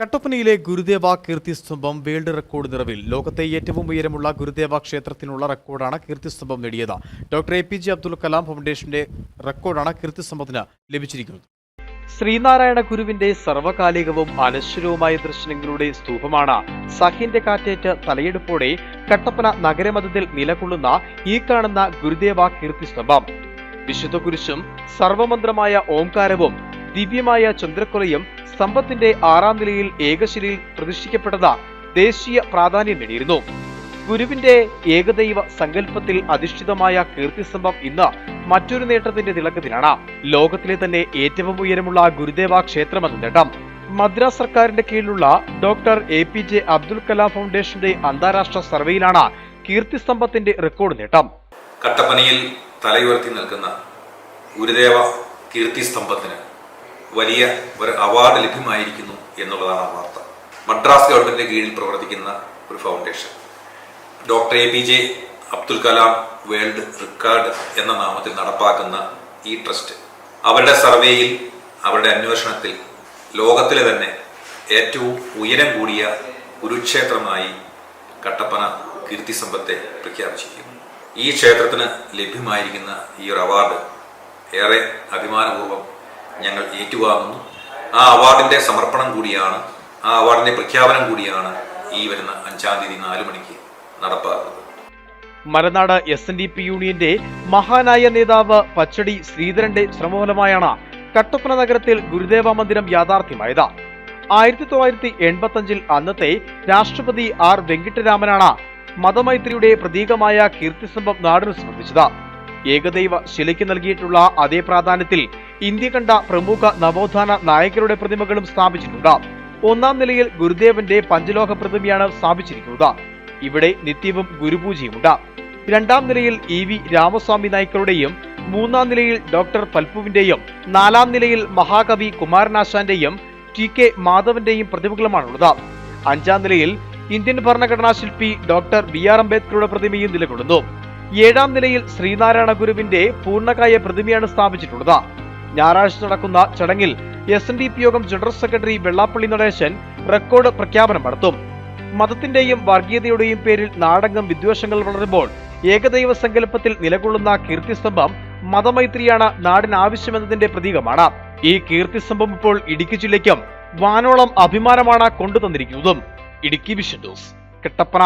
കട്ടപ്പനയിലെ Gurudeva കീർത്തിസ്തംഭം world record നിറവിൽ ലോകത്തെ ഏറ്റവും ഉയരമുള്ള ഗുരുദേവ ക്ഷേത്രത്തിനുള്ള റെക്കോർഡാണ് കീർത്തിസ്തംഭം നേടിയത്. ഡോക്ടർ APJ അബ്ദുൽ കലാം ഫൗണ്ടേഷന്റെ റെക്കോർഡാണ് കീർത്തിസ്തംഭത്തിന് ലഭിച്ചിരിക്കുന്നത്. ശ്രീനാരായണ ഗുരുവിന്റെ സർവകാലികവും അനശ്വരവുമായ ദർശനങ്ങളുടെ സ്തൂപമാണ് സഹ്യന്റെ കാറ്റേറ്റ് തലയെടുപ്പോടെ കട്ടപ്പന നഗരമധ്യത്തിൽ നിലകൊള്ളുന്ന ഈ കാണുന്ന ഗുരുദേവ കീർത്തിസ്തംഭം. വിശുദ്ധ കുരിശും സർവമന്ത്രമായ ഓംകാരവും ദിവ്യമായ ചന്ദ്രക്കുറയും സ്തംഭത്തിന്റെ 6ാം നിലയിൽ ഏകശിലയിൽ പ്രതിഷ്ഠിക്കപ്പെട്ടത് ദേശീയ പ്രാധാന്യം നേടിയിരുന്നു. ഗുരുവിന്റെ ഏകദൈവ സങ്കല്പത്തിൽ അധിഷ്ഠിതമായ കീർത്തിസ്തംഭം ഇന്ന് മറ്റൊരു നേട്ടത്തിന്റെ തിളക്കത്തിലാണ്. ലോകത്തിലെ തന്നെ ഏറ്റവും ഉയരമുള്ള ഗുരുദേവ ക്ഷേത്രമെന്ന നേട്ടം. മദ്രാസ് സർക്കാരിന്റെ കീഴിലുള്ള ഡോക്ടർ APJ അബ്ദുൽ കലാം ഫൗണ്ടേഷന്റെ അന്താരാഷ്ട്ര സർവേയിലാണ് കീർത്തിസ്തംഭത്തിന്റെ റെക്കോർഡ് നേട്ടം. കട്ടപ്പനയിൽ തലയുയർത്തി നിൽക്കുന്ന ഗുരുദേവ കീർത്തിസ്തംഭത്തിന് വലിയ ഒരു അവാർഡ് ലഭ്യമായിരിക്കുന്നു എന്നുള്ളതാണ് ആ വാർത്ത. മദ്രാസ് ഗവൺമെന്റിന്റെ കീഴിൽ പ്രവർത്തിക്കുന്ന ഒരു foundation doctor APJ Abdul Kalam world record എന്ന നാമത്തിൽ നടപ്പാക്കുന്ന ഈ ട്രസ്റ്റ് അവരുടെ സർവേയിൽ, അവരുടെ അന്വേഷണത്തിൽ ലോകത്തിലെ തന്നെ ഏറ്റവും ഉയരം കൂടിയ കുരുക്ഷേത്രമായി കട്ടപ്പന കീർത്തിസ്തംഭത്തെ പ്രഖ്യാപിച്ചിരിക്കുന്നു. ഈ ക്ഷേത്രത്തിന് ലഭ്യമായിരിക്കുന്ന ഈ ഒരു അവാർഡ് ഏറെ അഭിമാനപൂർവ്വം ഞങ്ങൾ ഏറ്റുവാങ്ങുന്നു. ആ അവാർഡിന്റെ സമർപ്പണം കൂടിയാണ്, ആ അവാർഡിന്റെ പ്രഖ്യാപനം കൂടിയാണ് ഈ വരുന്ന 5-ാം തീയതി 4 മണിക്ക് നടപ്പാക്കുന്നത്. മലനാട് SNDP യൂണിയന്റെ മഹാനായ നേതാവ് പച്ചടി ശ്രീധരന്റെ ശ്രമഫലമായാണ് കട്ടപ്പന നഗരത്തിൽ ഗുരുദേവ മന്ദിരം യാഥാർത്ഥ്യമായത്. 1985 അന്നത്തെ രാഷ്ട്രപതി R വെങ്കിട്ടരാമനാണ് മതമൈത്രിയുടെ പ്രതീകമായ കീർത്തിസ്തംഭം നാടിന് സമർപ്പിച്ചത്. ഏകദൈവ ശിലയ്ക്ക് നൽകിയിട്ടുള്ള അതേ പ്രാധാന്യത്തിൽ ഇന്ത്യ കണ്ട പ്രമുഖ നവോത്ഥാന നായകരുടെ പ്രതിമകളും സ്ഥാപിച്ചിട്ടുണ്ട്. 1-ാം നിലയിൽ ഗുരുദേവന്റെ പഞ്ചലോഹ പ്രതിമയാണ് സ്ഥാപിച്ചിരിക്കുന്നത്. ഇവിടെ നിത്യവും ഗുരുപൂജയുമുണ്ട്. 2-ാം നിലയിൽ EV രാമസ്വാമി നായ്ക്കരുടെയും, 3-ാം നിലയിൽ ഡോക്ടർ പൽപുവിന്റെയും, 4-ാം നിലയിൽ മഹാകവി കുമാരനാശാന്റെയും TK മാധവന്റെയും പ്രതിമകളുമാണുള്ളത്. 5-ാം നിലയിൽ ഇന്ത്യൻ ഭരണഘടനാ ശില്പി ഡോക്ടർ BR അംബേദ്കറുടെ പ്രതിമയും നിലകൊള്ളുന്നു. 7-ാം നിലയിൽ ശ്രീനാരായണ ഗുരുവിന്റെ പൂർണ്ണകായ പ്രതിമയാണ് സ്ഥാപിച്ചിട്ടുള്ളത്. ഞായറാഴ്ച നടക്കുന്ന ചടങ്ങിൽ SNDP യോഗം general secretary Vellappally Natesan record പ്രഖ്യാപനം നടത്തും. മതത്തിന്റെയും വർഗീയതയുടെയും പേരിൽ നാടെങ്ങും വിദ്വേഷങ്ങൾ വളരുമ്പോൾ ഏകദൈവ സങ്കല്പത്തിൽ നിലകൊള്ളുന്ന കീർത്തിസ്തംഭം മതമൈത്രിയാണ് നാടിന് ആവശ്യമെന്നതിന്റെ പ്രതീകമാണ്. ഈ കീർത്തിസ്തംഭം ഇപ്പോൾ ഇടുക്കി ജില്ലയ്ക്കും വാനോളം അഭിമാനമാണ് കൊണ്ടുതന്നിരിക്കുന്നതും. Idukki vision news, Kattappana.